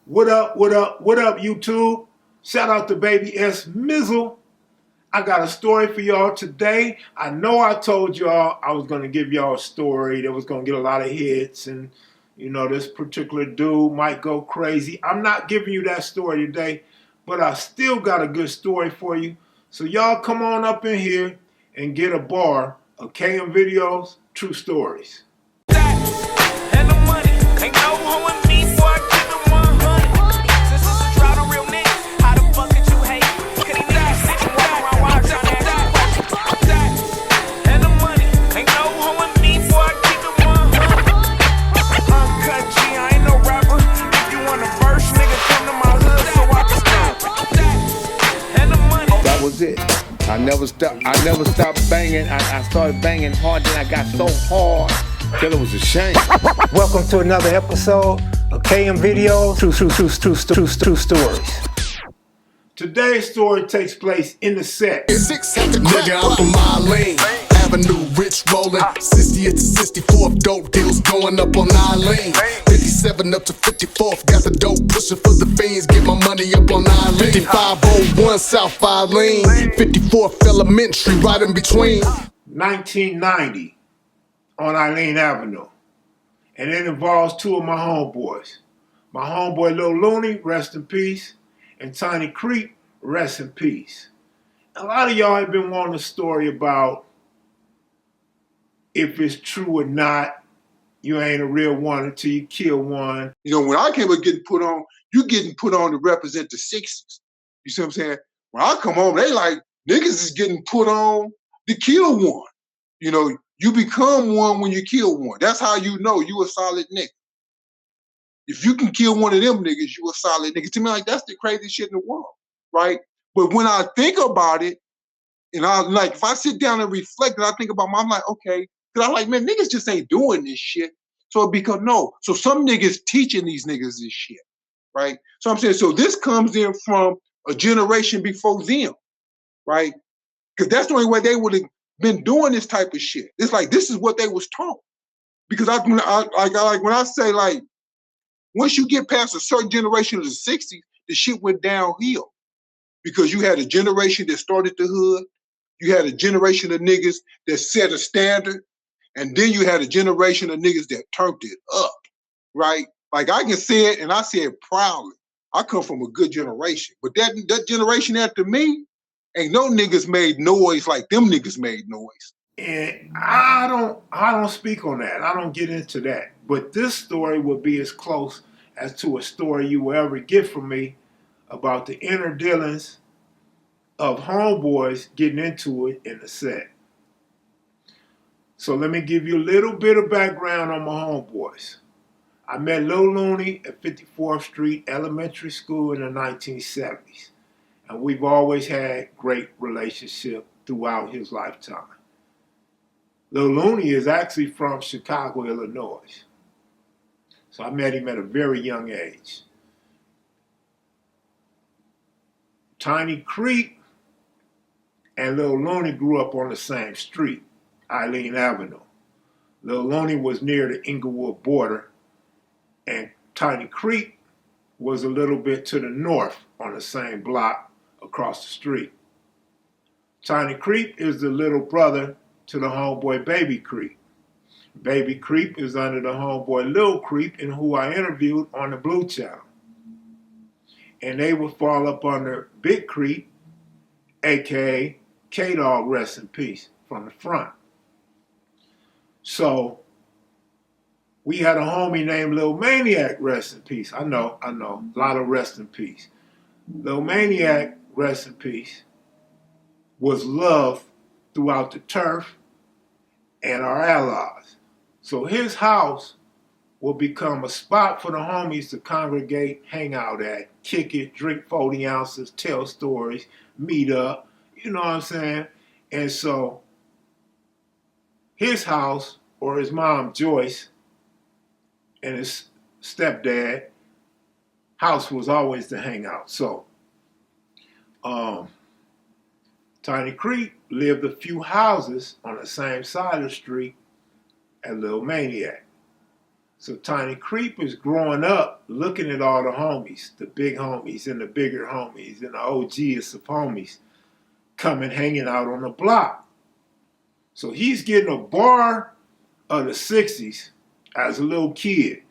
What up, what up, what up, YouTube? Shout out to Baby S Mizzle. I got a story for y'all today. I know I told y'all I was going to give y'all a story that was going to get a lot of hits and, you know, this particular dude might go crazy. I'm not giving you that story today, but I still got a good story for you. So y'all come on up in here and get a bar of KM Videos, True Stories. It. I never stopped banging. I started banging hard, then I got so hard till it was a shame. Welcome to another episode of KM Videos, True Stories. Today's story takes place in the set. Nigga, I'm from my lane. Avenue, rich rolling. 60th to 64th, dope deals going up on 9 lane. 57 up to 54th, got the dope pushing for the fiends. Get my money up on 9 lane. 5501 South 5 lane. 54th Elementary, right in between. 1990 on Eileen Avenue. And it involves two of my homeboys. My homeboy Lil Looney, rest in peace, and Tiny Creep, rest in peace. A lot of y'all have been wanting a story about if it's true or not. You ain't a real one until you kill one. You know, when I came up getting put on, you getting put on to represent the 60s. You see what I'm saying? When I come home, they like, niggas is getting put on to kill one. You know, you become one when you kill one. That's how you know you a solid nigga. If you can kill one of them niggas, you a solid nigga. To me, like, that's the craziest shit in the world, right? But when I think about it, and I like, if I sit down and reflect and I think about I'm like, okay, because I'm like, man, niggas just ain't doing this shit. So because no, so some niggas teaching these niggas this shit, right? So I'm saying, so this comes in from a generation before them, right? Because that's the only way they would have been doing this type of shit. It's like, this is what they was taught. Because when I say, like, once you get past a certain generation of the 60s, the shit went downhill. Because you had a generation that started the hood, you had a generation of niggas that set a standard, and then you had a generation of niggas that turned it up, right? Like, I can say it, and I say it proudly. I come from a good generation. But that generation after me, ain't no niggas made noise like them niggas made noise. And I don't speak on that. I don't get into that. But this story will be as close as to a story you will ever get from me about the inner dealings of homeboys getting into it in the set. So let me give you a little bit of background on my homeboys. I met Lil Looney at 54th Street Elementary School in the 1970s. And we've always had great relationship throughout his lifetime. Lil Looney is actually from Chicago, Illinois. So I met him at a very young age. Tiny Creep and Lil Looney grew up on the same street, Eileen Avenue. Lil Looney was near the Inglewood border, and Tiny Creep was a little bit to the north on the same block across the street. Tiny Creep is the little brother to the homeboy Baby Creep. Baby Creep is under the homeboy Lil Creep, and who I interviewed on the Blue Channel. And they would fall up under Big Creep, aka K-Dog, rest in peace, from the front. So we had a homie named Lil Maniac, rest in peace. I know, a lot of rest in peace. Lil Maniac, rest in peace, was loved throughout the turf and our allies. So his house will become a spot for the homies to congregate, hang out at, kick it, drink 40 ounces, tell stories, meet up, you know what I'm saying? And so his house, or his mom Joyce, and his stepdad house was always the hangout. So Tiny Creek lived a few houses on the same side of the street as Lil Maniac. So Tiny Creep is growing up looking at all the homies, the big homies and the bigger homies and the OGs of homies coming hanging out on the block. So he's getting a bar of the 60s as a little kid.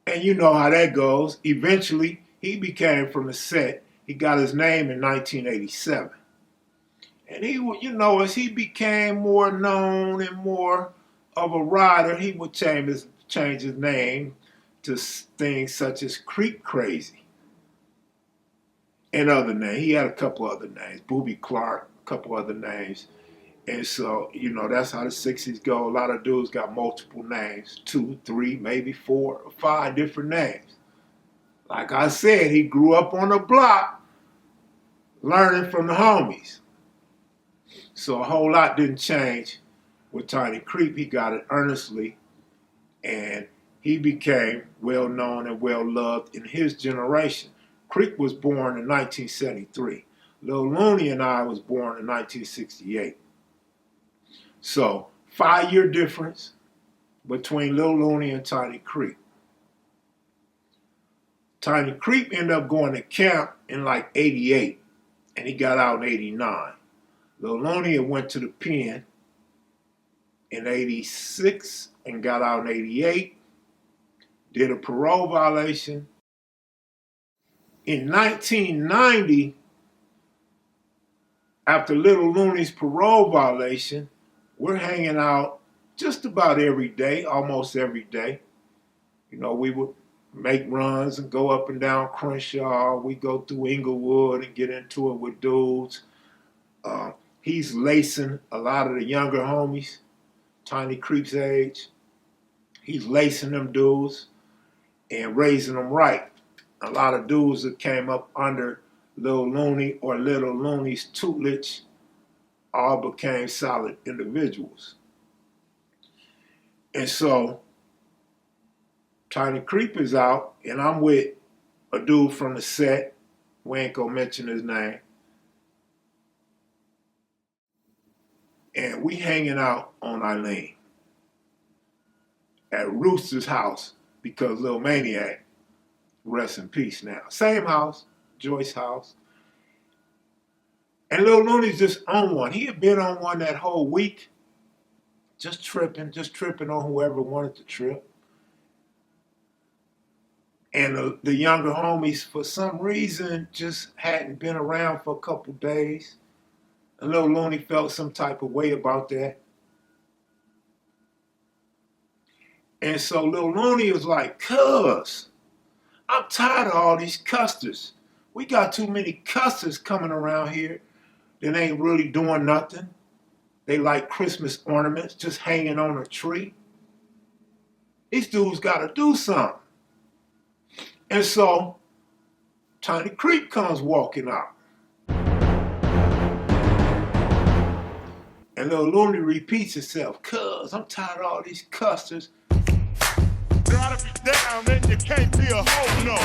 And you know how that goes. Eventually, he became from the set. He got his name in 1987. And he would, you know, as he became more known and more of a rider, he would change his name to things such as Creep Crazy and other names. He had a couple other names, Booby Clark, a couple other names. And so, you know, that's how the 60s go. A lot of dudes got multiple names, 2, 3, maybe 4 or 5 different names. Like I said, he grew up on the block learning from the homies. So a whole lot didn't change with Tiny Creep. He got it earnestly, and he became well known and well loved in his generation. Creep was born in 1973. Lil Looney and I was born in 1968. So 5-year difference between Lil Looney and Tiny Creep. Tiny Creep ended up going to camp in like 88, and he got out in 89. Lil Looney went to the pen in 86 and got out in 88, did a parole violation. In 1990, after Lil Looney's parole violation, we're hanging out just about every day, almost every day. You know, we would make runs and go up and down Crenshaw. We go through Inglewood and get into it with dudes. He's lacing a lot of the younger homies, Tiny Creep's age. He's lacing them dudes and raising them right. A lot of dudes that came up under Lil Looney or Little Looney's tutelage all became solid individuals. And so Tiny Creep is out, and I'm with a dude from the set. We ain't gonna mention his name. And we hanging out on Eileen at Rooster's house because Lil Maniac, rest in peace now. Same house, Joyce house. And Lil Looney's just on one. He had been on one that whole week, just tripping on whoever wanted to trip. And the younger homies, for some reason, just hadn't been around for a couple days. And Lil Looney felt some type of way about that. And so Lil Looney was like, cuz, I'm tired of all these custers. We got too many custers coming around here that ain't really doing nothing. They like Christmas ornaments just hanging on a tree. These dudes gotta do something. And so Tiny Creep comes walking out. And Lil Looney repeats himself, cuz I'm tired of all these custers. Gotta be down, then you can't be a hoe, no.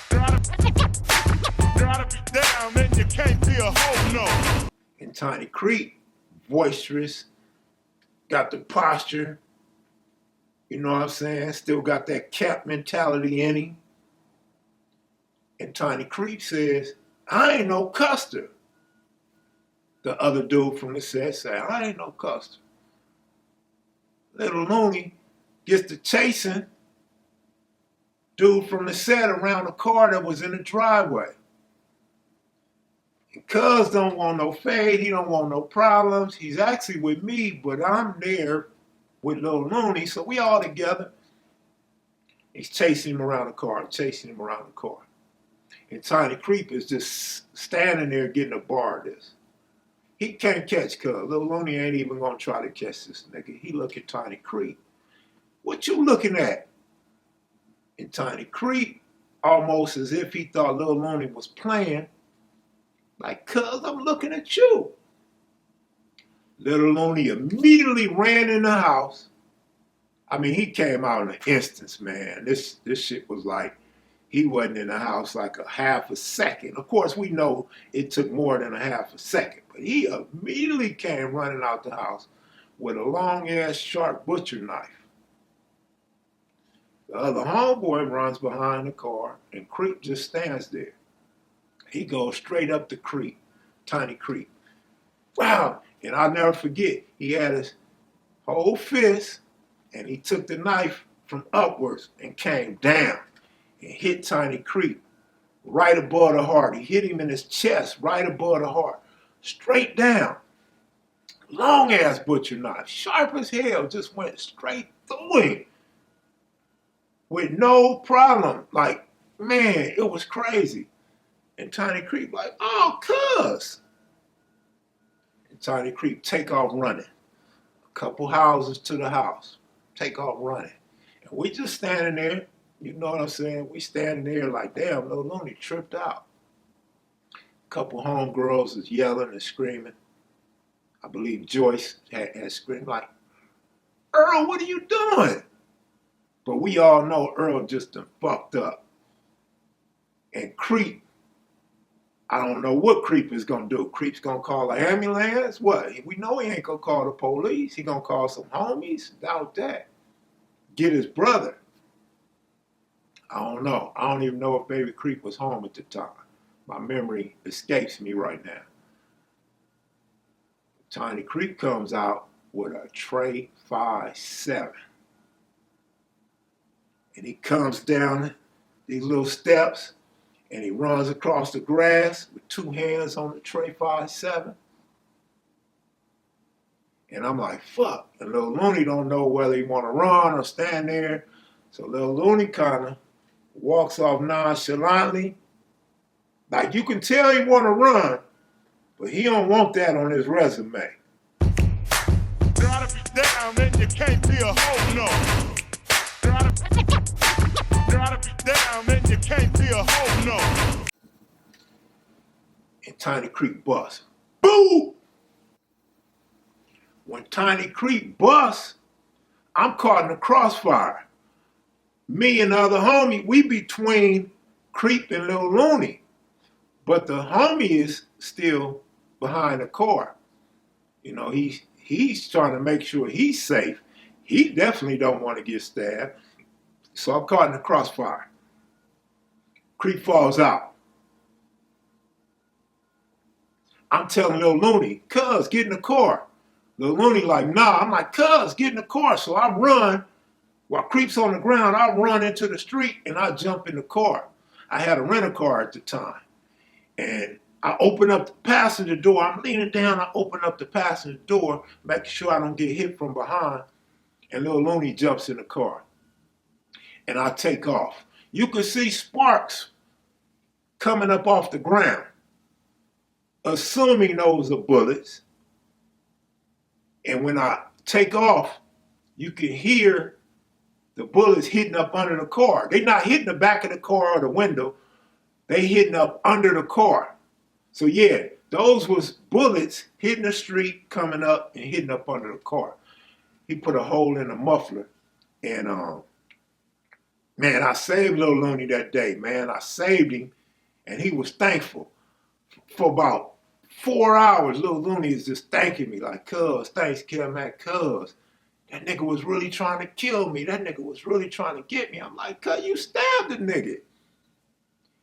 Gotta be down, then you can't be a hoe, no. And Tiny Creep, boisterous, got the posture, you know what I'm saying? Still got that cap mentality in him. And Tiny Creep says, I ain't no custer. The other dude from the set said, I ain't no custer. Little Looney gets to chasing dude from the set around the car that was in the driveway. And cuz don't want no fade, he don't want no problems. He's actually with me, but I'm there with Lil Looney, so we all together. He's chasing him around the car, And Tiny Creep is just standing there getting a bar of this. He can't catch cuz. Lil Looney ain't even gonna try to catch this nigga. He look at Tiny Creep. What you looking at? And Tiny Creep, almost as if he thought Lil Looney was playing, like, cuz I'm looking at you. Little Looney immediately ran in the house. I mean, he came out in an instance, man. This shit was like, he wasn't in the house like a half a second. Of course, we know it took more than a half a second, but he immediately came running out the house with a long-ass sharp butcher knife. The other homeboy runs behind the car, and Creep just stands there. He goes straight up the creek, Tiny Creek. Wow! And I'll never forget, he had his whole fist, and he took the knife from upwards and came down and hit Tiny Creep right above the heart. He hit him in his chest right above the heart, straight down. Long ass butcher knife, sharp as hell, just went straight through him with no problem. Like, man, it was crazy. And Tiny Creep like, oh, cuz. And Tiny Creep take off running. A couple houses to the house, take off running. And we just standing there, you know what I'm saying? We standing there like, damn, Lil Looney tripped out. A couple homegirls is yelling and screaming. I believe Joyce had screamed like, Earl, what are you doing? But we all know Earl just done fucked up. And Creep, I don't know what Creep is gonna do. Creep's gonna call an ambulance? What? We know he ain't gonna call the police. He gonna call some homies? Doubt that. Get his brother. I don't know. I don't even know if Baby Creep was home at the time. My memory escapes me right now. Tiny Creep comes out with a tray 5.7. And he comes down these little steps and he runs across the grass with two hands on the tray 5.7. And I'm like, fuck. And Lil Looney don't know whether he want to run or stand there. So Lil Looney kind of walks off nonchalantly. Like, you can tell he want to run, but he don't want that on his resume. Gotta be down, then you can't be a hoe, no. Gotta be down, then you can't be a hoe, no. And Tiny Creep busts. Boo! When Tiny Creep busts, I'm caught in the crossfire. Me and the other homie, we between Creep and Lil Looney. But the homie is still behind the car. You know, he's trying to make sure he's safe. He definitely don't want to get stabbed. So I'm caught in the crossfire. Creep falls out. I'm telling Lil Looney, cuz, get in the car. Lil Looney like, nah. I'm like, cuz, get in the car. So I run. While Creep's on the ground, I run into the street and I jump in the car. I had a rent-a-car at the time. And I open up the passenger door. I'm leaning down. I open up the passenger door, making sure I don't get hit from behind. And Lil Looney jumps in the car. And I take off. You can see sparks coming up off the ground, assuming those are bullets. And when I take off, you can hear the bullets hitting up under the car. They're not hitting the back of the car or the window. They hitting up under the car. So yeah, those was bullets hitting the street, coming up and hitting up under the car. He put a hole in the muffler. And man, I saved Lil Looney that day, man. I saved him and he was thankful. For about 4 hours, Lil Looney is just thanking me like, cuz, thanks, Kev Mac, cuz. That nigga was really trying to kill me. That nigga was really trying to get me. I'm like, cuz, you stabbed the nigga.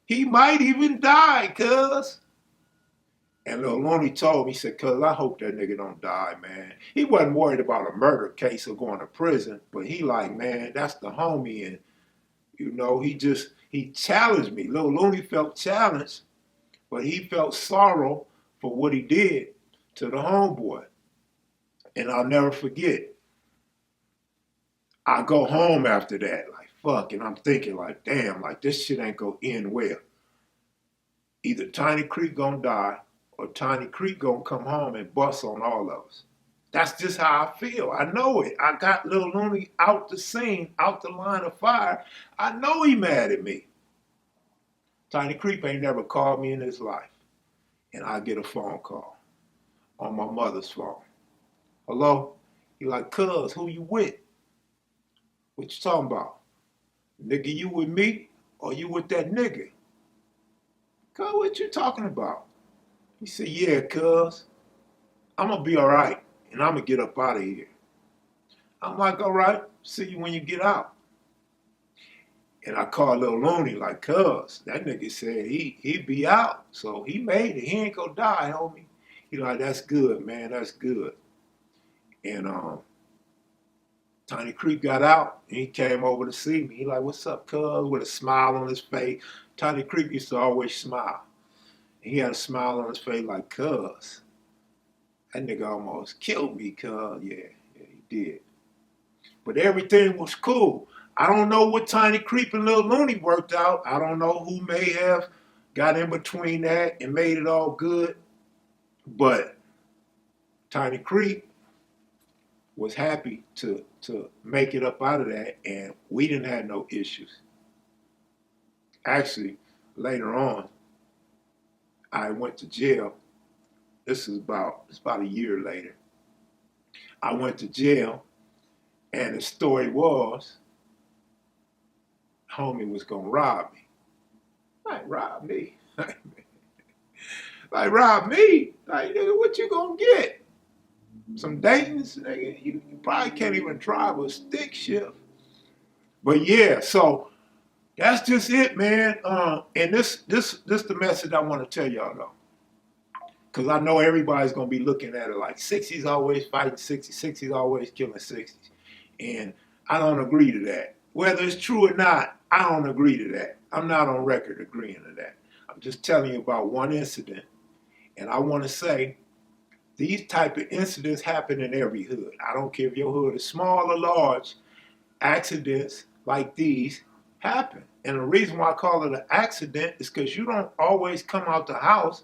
He might even die, cuz. And Lil Looney told me, he said, cuz, I hope that nigga don't die, man. He wasn't worried about a murder case or going to prison, but he like, man, that's the homie. And, you know, he challenged me. Lil Looney felt challenged, but he felt sorrow for what he did to the homeboy. And I'll never forget. I go home after that, like, fuck, and I'm thinking, like, damn, like, this shit ain't gonna end well. Either Tiny Creek gonna die, or Tiny Creek gonna come home and bust on all of us. That's just how I feel. I know it. I got Lil Looney out the scene, out the line of fire. I know he mad at me. Tiny Creek ain't never called me in his life. And I get a phone call on my mother's phone. Hello? He like, cuz, who you with? What you talking about? Nigga, you with me or you with that nigga? Cuz, what you talking about? He said, yeah, cuz, I'm gonna be all right and I'm gonna get up out of here. I'm like, all right, see you when you get out. And I called Lil Looney like, cuz, that nigga said he'd be out. So he made it. He ain't gonna die, homie. He like, that's good, man, that's good. And Tiny Creep got out and he came over to see me. He like, what's up, cuz? With a smile on his face. Tiny Creep used to always smile. And he had a smile on his face like, cuz. That nigga almost killed me, cuz. Yeah, he did. But everything was cool. I don't know what Tiny Creep and Lil Looney worked out. I don't know who may have got in between that and made it all good. But Tiny Creep was happy to make it up out of that, and we didn't have no issues. Actually, later on, I went to jail. It's about a year later. I went to jail, and the story was, homie was gonna rob me. Like, rob me? Like, rob me? Like, nigga, what you gonna get? Some Dayton's? Nigga, you probably can't even drive a stick shift. But yeah, so that's just it, man. And this the message I want to tell y'all though. Because I know everybody's going to be looking at it like 60s always fighting 60s, 60s always killing 60s. And I don't agree to that. Whether it's true or not, I don't agree to that. I'm not on record agreeing to that. I'm just telling you about one incident. And I want to say these type of incidents happen in every hood. I don't care if your hood is small or large. Accidents like these happen. And the reason why I call it an accident is because you don't always come out the house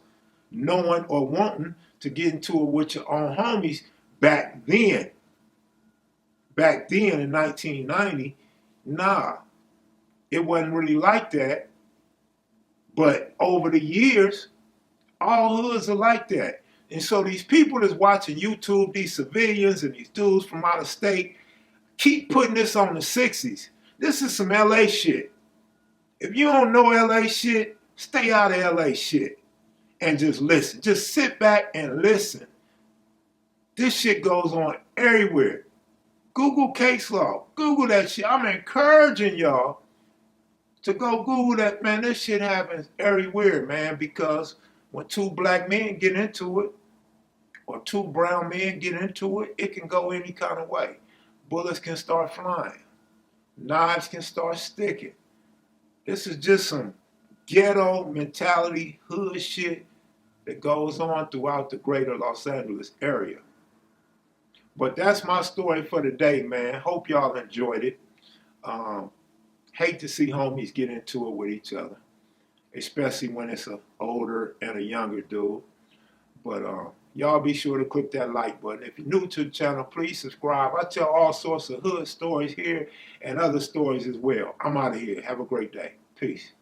knowing or wanting to get into it with your own homies back then. Back then in 1990, nah, it wasn't really like that. But over the years, all hoods are like that. And so these people that's watching YouTube, these civilians and these dudes from out of state, keep putting this on the 60s. This is some LA shit. If you don't know LA shit, stay out of LA shit. And just listen. Just sit back and listen. This shit goes on everywhere. Google case law. Google that shit. I'm encouraging y'all to go Google that, man. This shit happens everywhere, man, because when two black men get into it, or two brown men get into it, it can go any kind of way. Bullets can start flying. Knives can start sticking. This is just some ghetto mentality, hood shit that goes on throughout the greater Los Angeles area. But that's my story for today, man. Hope y'all enjoyed it. Hate to see homies get into it with each other, especially when it's an older and a younger dude. But y'all be sure to click that like button. If you're new to the channel, please subscribe. I tell all sorts of hood stories here and other stories as well. I'm out of here. Have a great day. Peace.